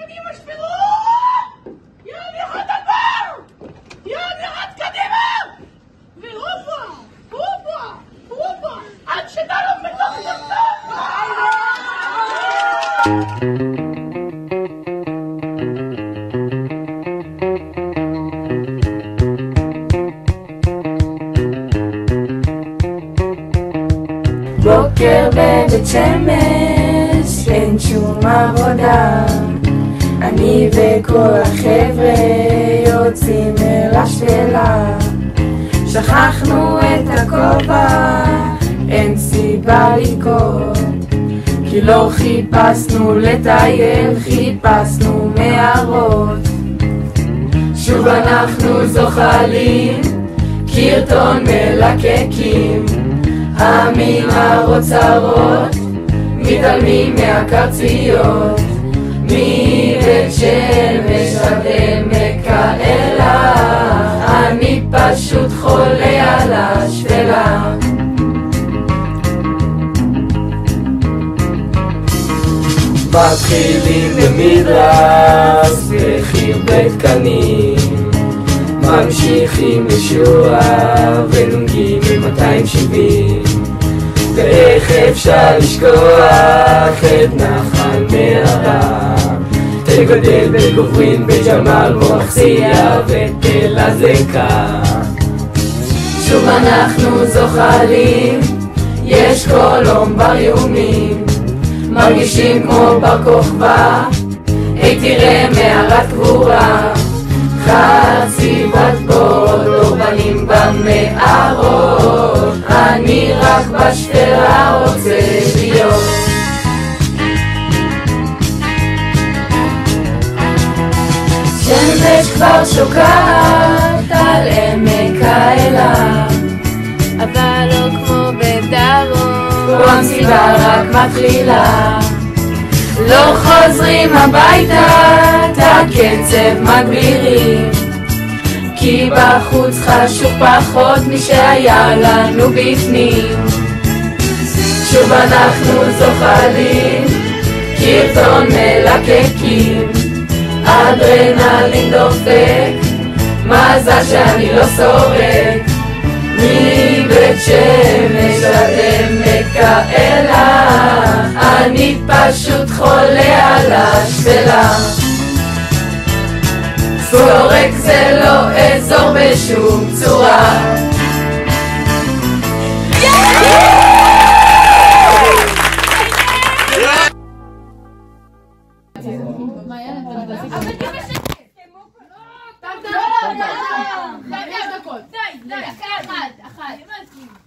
קדימה שפירות! יד אחד על בר! יד אחד קדימה! והופה! הופה! הופה! עד שתעלום בתוך יפה! בוקר בבית שמש, אין שום עבודה. אני וכל החבר'ה יוצאים אל השפלה. שכחנו את הכובע, אין סיבה לבכות, כי לא חיפשנו לטייל, חיפשנו מערות. שוב אנחנו זוחלים, קרטון מלקקים, המנהרות צרות, מתעלמים מהקרציות. מבית שמש עד עמק האלה, אני פשוט חולה על השפלה. מתחילים במדרס בחרבי תקנים, ממשיכים לשורה ונונגים ב-270. ואיך אפשר לשכוח את נחל מערה, תל גודל בגוברין, בג'מל, מורחסיה ותל הזקה. שוב אנחנו זוחלים, יש קולום בר יומים, מרגישים כמו בר כוכבא. היי תראה מערת קבורה, חצי בת בוד, אורבנים במערות. אני רק בשפלה רוצה להיות. שמש כבר שוקעת על עמק האלה, אבל לא כמו בדרום, פה המסיבה רק מתחילה. לא חוזרים הביתה, את הקצב מגבירים, כי בחוץ חשוב פחות משהיה לנו בפנים. שוב אנחנו זוחלים, קרטון מלקקים, אדרנלין דופק, מזל שאני לא סורק. מבית שמש עד עמק האלה, אני פשוט חולה על השפלה. סורק זה לא אזור בשום צורה. די, אחת.